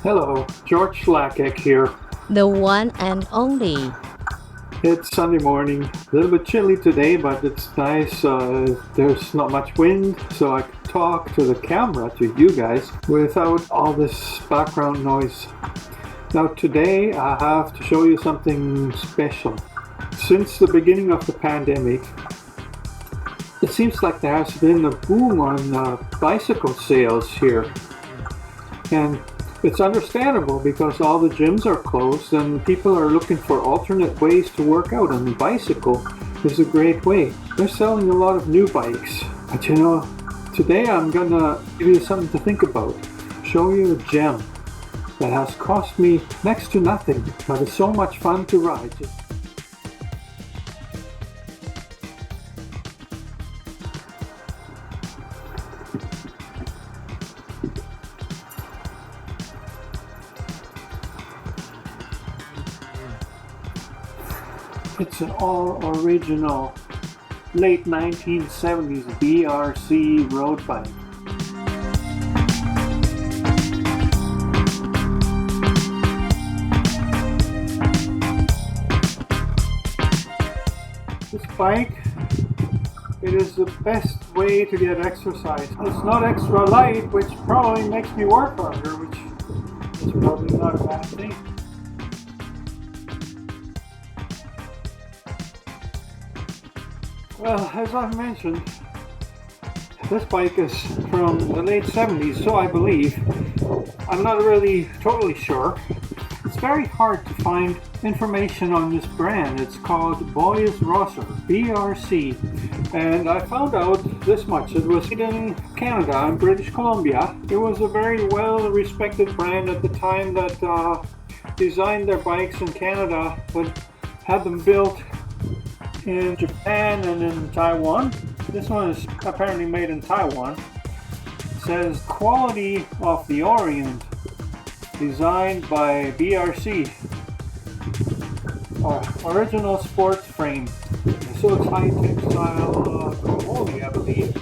Hello, George Schlacek here. The one and only. It's Sunday morning. A little bit chilly today, but it's nice. There's not much wind, so I can talk to the camera, to you guys, without all this background noise. Now, today I have to show you something special. Since the beginning of the pandemic, it seems like there has been a boom on bicycle sales here. And it's understandable because all the gyms are closed and people are looking for alternate ways to work out, and the bicycle is a great way. They're selling a lot of new bikes. But today I'm gonna give you something to think about. Show you a gem that has cost me next to nothing, but it's so much fun to ride. It's an all-original late 1970s BRC road bike. This bike, it is the best way to get exercise. It's not extra light, which probably makes me work harder, which is probably not a bad thing. Well, as I've mentioned, this bike is from the late 70s, so I believe. I'm not really totally sure. It's very hard to find information on this brand. It's called Boys Rosser, BRC. And I found out this much. It was made in Canada, in British Columbia. It was a very well-respected brand at the time that designed their bikes in Canada, but had them built in Japan and in Taiwan. This one is apparently made in Taiwan. It says Quality of the Orient, designed by BRC. Original sports frame. So it's high-tech style chromoly, I believe.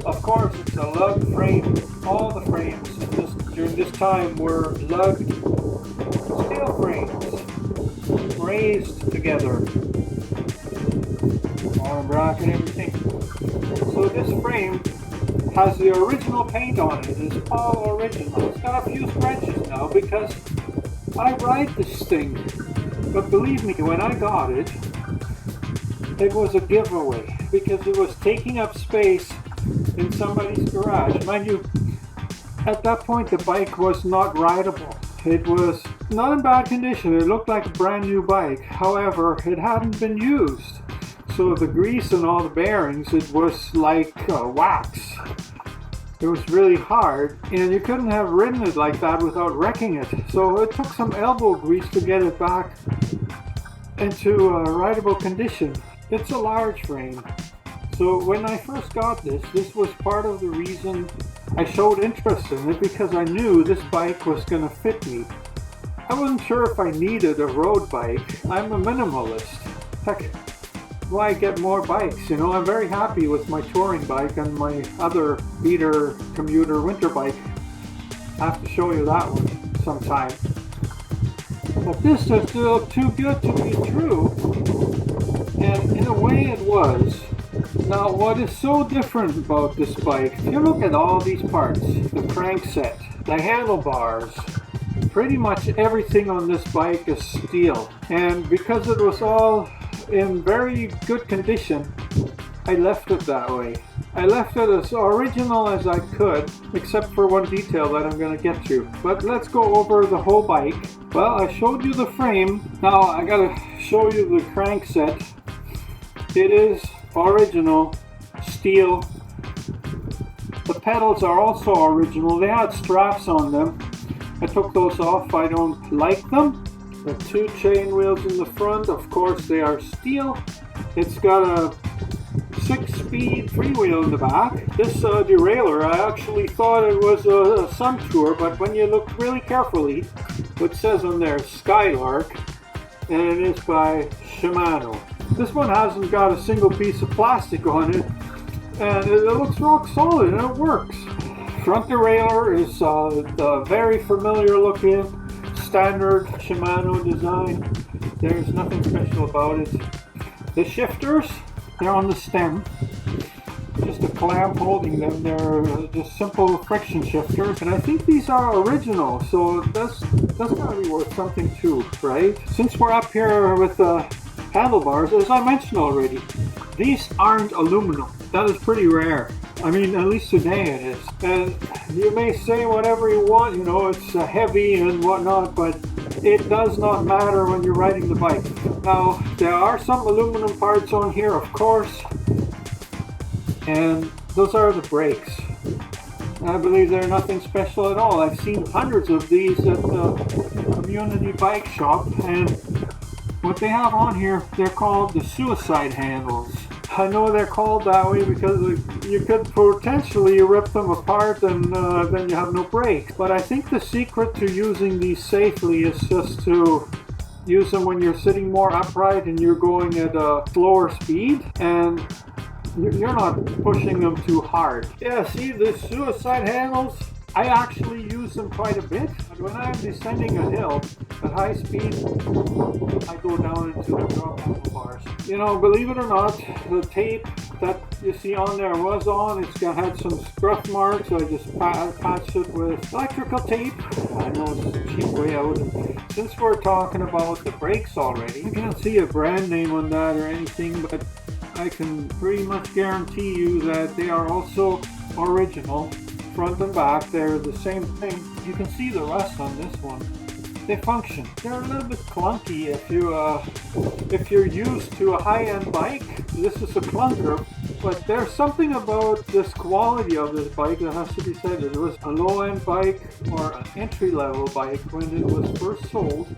Of course, it's a lug frame. All the frames during this time were lugged steel frames, raised together. Arm bracket, everything. So this frame has the original paint on it. It's all original. It's got a few scratches now because I ride this thing. But believe me, when I got it, it was a giveaway because it was taking up space in somebody's garage. Mind you, at that point the bike was not rideable. It was not in bad condition. It looked like a brand new bike. However, it hadn't been used. So the grease and all the bearings, it was like wax. It was really hard, and you couldn't have ridden it like that without wrecking it. So it took some elbow grease to get it back into a rideable condition. It's a large frame. So when I first got this was part of the reason I showed interest in it, because I knew this bike was going to fit me. I wasn't sure if I needed a road bike. I'm a minimalist. Heck, why get more bikes? I'm very happy with my touring bike and my other beater commuter winter bike. I have to show you that one sometime. But this just looked too good to be true, and in a way it was. Now, what is so different about this bike, if you look at all these parts, the crankset, the handlebars, pretty much everything on this bike is steel. And because it was all in very good condition, I left it that way. I left it as original as I could, except for one detail that I'm going to get to. But let's go over the whole bike. Well, I showed you the frame. Now I gotta show you the crankset. It is original steel. The pedals are also original. They had straps on them. I took those off. I don't like them. The two chain wheels in the front, of course, they are steel. It's got a 6-speed freewheel in the back. This derailleur, I actually thought it was a Suntour, but when you look really carefully, it says on there Skylark, and it is by Shimano. This one hasn't got a single piece of plastic on it, and it looks rock solid and it works. Front derailleur is the very familiar looking standard Shimano design. There's nothing special about it. The shifters, they're on the stem. Just a clamp holding them. They're just simple friction shifters, and I think these are original, so that's gotta be worth something too, right? Since we're up here with the handlebars, as I mentioned already, these aren't aluminum. That is pretty rare. I mean, at least today it is. And you may say whatever you want, you know, it's heavy and whatnot, but it does not matter when you're riding the bike. Now, there are some aluminum parts on here, of course, and those are the brakes. I believe they're nothing special at all. I've seen hundreds of these at the community bike shop, and what they have on here, they're called the suicide handles. I know they're called that way because you could potentially rip them apart and then you have no brakes. But I think the secret to using these safely is just to use them when you're sitting more upright and you're going at a slower speed, and you're not pushing them too hard. Yeah, see the suicide handles? I actually use them quite a bit. But when I'm descending a hill at high speed, I go down into the drop handlebars. You know, believe it or not, the tape that you see on there was on. It's had some scuff marks, so I just patched it with electrical tape. I know it's a cheap way out. Since we're talking about the brakes already, you can't see a brand name on that or anything, but I can pretty much guarantee you that they are also original. Front and back, they're the same thing. You can see the rust on this one. They function. They're a little bit clunky if you're used to a high-end bike. This is a clunker, but there's something about this quality of this bike that has to be said. It was a low-end bike or an entry-level bike when it was first sold.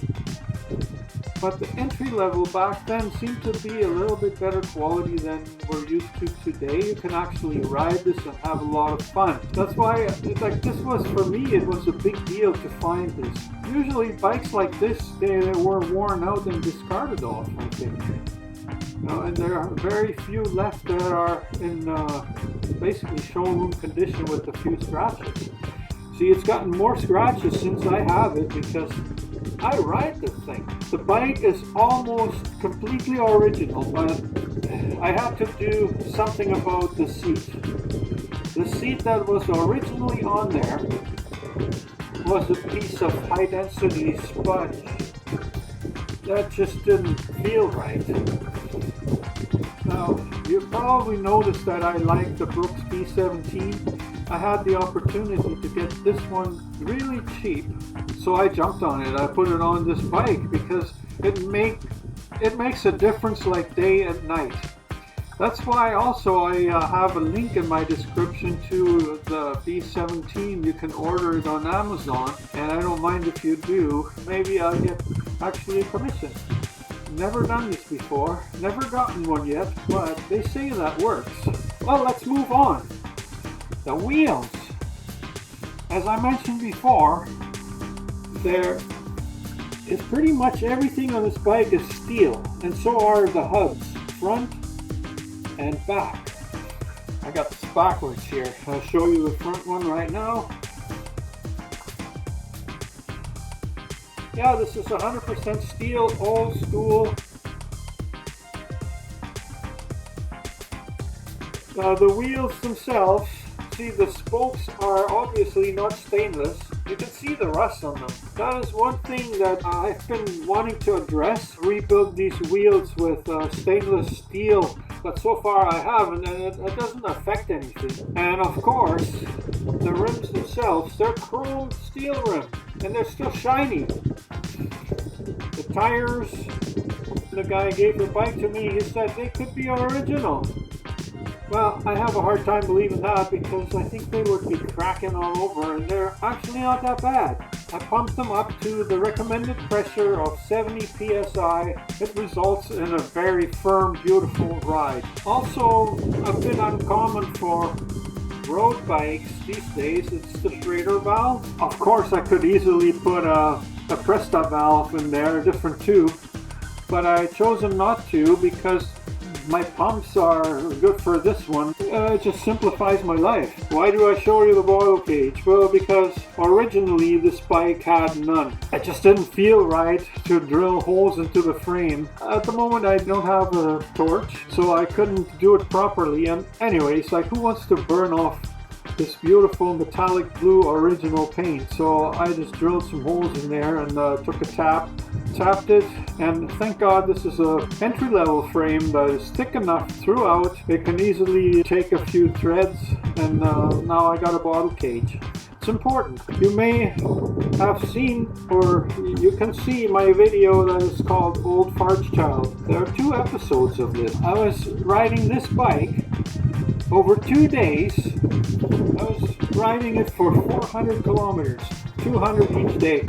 But the entry level back then seemed to be a little bit better quality than we're used to today. You can actually ride this and have a lot of fun. That's why, like, this was, for me, it was a big deal to find this. Usually bikes like this, they were worn out and discarded off, I think. And there are very few left that are in basically showroom condition with a few scratches. See, it's gotten more scratches since I have it because I ride this thing. The bike is almost completely original, but I had to do something about the seat. The seat that was originally on there was a piece of high-density sponge that just didn't feel right. Now, you probably noticed that I like the Brooks B17. I had the opportunity to get this one really cheap, so I jumped on it. I put it on this bike because it makes a difference like day and night. That's why also I have a link in my description to the B17. You can order it on Amazon, and I don't mind if you do. Maybe I'll get actually commission. Never done this before, never gotten one yet, but they say that works. Well, let's move on. The wheels. As I mentioned before, there is pretty much everything on this bike is steel, and so are the hubs, front and back. I got this backwards here. I'll show you the front one right now. Yeah, this is 100% steel, old school. The wheels themselves, see, the spokes are obviously not stainless. You can see the rust on them. That is one thing that I've been wanting to address. Rebuild these wheels with stainless steel, but so far I haven't, and it doesn't affect anything. And of course, the rims themselves, they're chrome steel rims, and they're still shiny. The tires, the guy gave the bike to me, he said they could be original. Well, I have a hard time believing that because I think they would be cracking all over, and they're actually not that bad. I pumped them up to the recommended pressure of 70 psi. It results in a very firm, beautiful ride. Also, a bit uncommon for road bikes these days, it's the Schrader valve. Of course, I could easily put a Presta valve in there, a different tube, but I chosen not to because my pumps are good for this one. It just simplifies my life. Why do I show you the bottle cage? Well, because originally this bike had none. It just didn't feel right to drill holes into the frame. At the moment I don't have a torch, so I couldn't do it properly. And anyways, like, who wants to burn off this beautiful metallic blue original paint? So I just drilled some holes in there and took a tapped it, and thank God this is a entry-level frame that is thick enough throughout. It can easily take a few threads, and now I got a bottle cage. It's important. You may have seen, or you can see my video that is called Old Fart Child. There are 2 episodes of this. I was riding this bike over 2 days. I was riding it for 400 kilometers, 200 each day.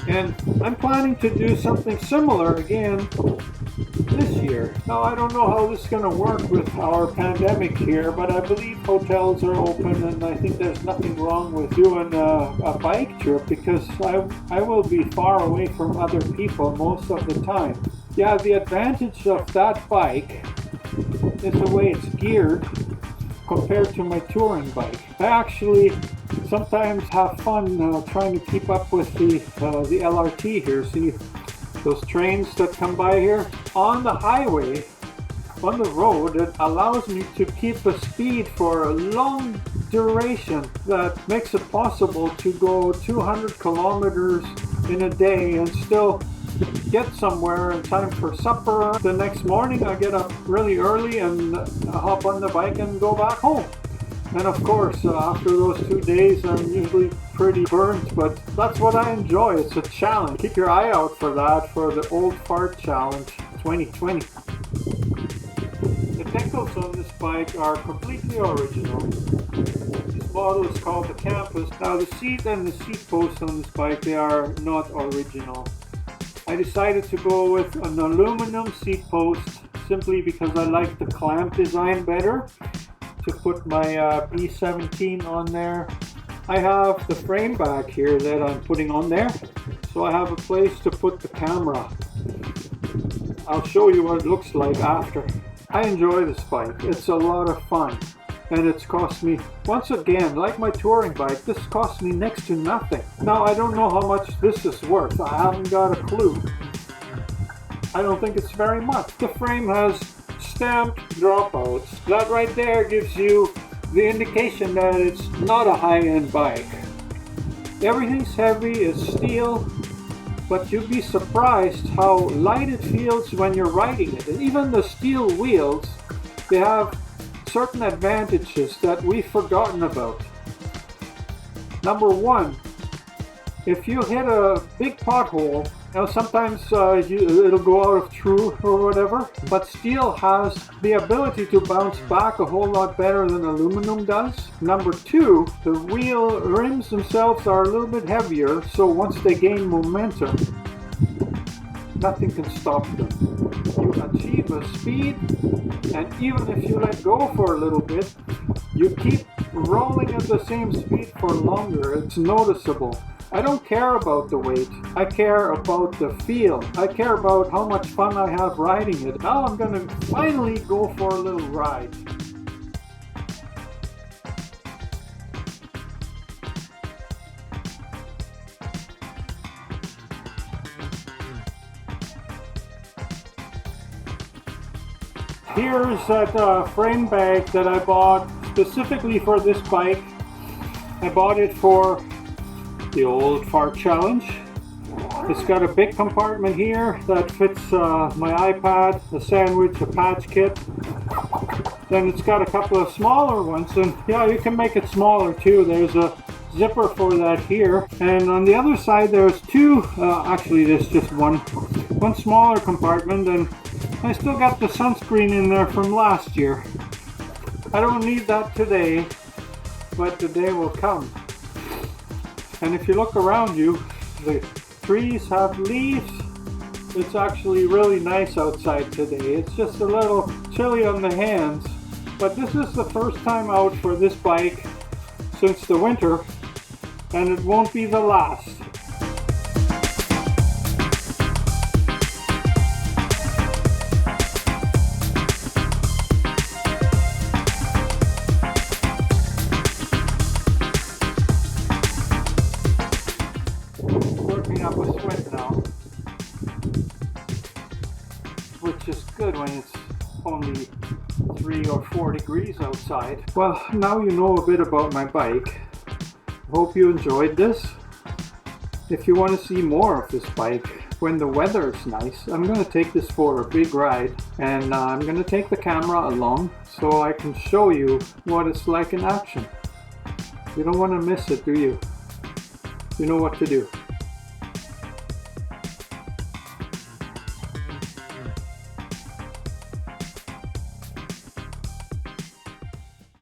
And I'm planning to do something similar again this year. Now, I don't know how this is going to work with our pandemic here, but I believe hotels are open, and I think there's nothing wrong with doing a bike trip, because I will be far away from other people most of the time. Yeah, the advantage of that bike is the way it's geared compared to my touring bike. I actually sometimes have fun trying to keep up with the LRT here. See those trains that come by here? On the highway, on the road, it allows me to keep a speed for a long duration that makes it possible to go 200 kilometers in a day and still get somewhere in time for supper. The next morning I get up really early and hop on the bike and go back home. And of course, after those 2 days I'm usually pretty burnt, but that's what I enjoy. It's a challenge. Keep your eye out for that, for the Old Fart Challenge 2020. The decals on this bike are completely original. This model is called the Campus. Now the seat and the seat posts on this bike, they are not original. I decided to go with an aluminum seat post simply because I like the clamp design better, to put my B17 on there. I have the frame back here that I'm putting on there, so I have a place to put the camera. I'll show you what it looks like after. I enjoy this bike. It's a lot of fun. And it's cost me, once again, like my touring bike, this cost me next to nothing. Now, I don't know how much this is worth. I haven't got a clue. I don't think it's very much. The frame has stamped dropouts. That right there gives you the indication that it's not a high-end bike. Everything's heavy, it's steel, but you'd be surprised how light it feels when you're riding it. And even the steel wheels, they have certain advantages that we've forgotten about. Number one, if you hit a big pothole, now sometimes it'll go out of true or whatever, but steel has the ability to bounce back a whole lot better than aluminum does. Number two, the wheel rims themselves are a little bit heavier, so once they gain momentum, nothing can stop them. You achieve a speed, and even if you let go for a little bit, you keep rolling at the same speed for longer. It's noticeable. I don't care about the weight. I care about the feel. I care about how much fun I have riding it. Now I'm gonna finally go for a little ride. Here's that frame bag that I bought specifically for this bike. I bought it for the Old Fart Challenge. It's got a big compartment here that fits my iPad, a sandwich, a patch kit. Then it's got a couple of smaller ones, and yeah, you can make it smaller too. There's a zipper for that here, and on the other side there's two, actually there's just one smaller compartment, and I still got the sunscreen in there from last year. I don't need that today, but the day will come. And if you look around you, the trees have leaves. It's actually really nice outside today. It's just a little chilly on the hands, but this is the first time out for this bike since the winter, and it won't be the last. building up a sweat now, which is good when it's only 3 or 4 degrees outside. Well, now you know a bit about my bike. Hope you enjoyed this. If you want to see more of this bike when the weather is nice, I'm going to take this for a big ride, and I'm going to take the camera along so I can show you what it's like in action. You don't want to miss it, do you? You know what to do.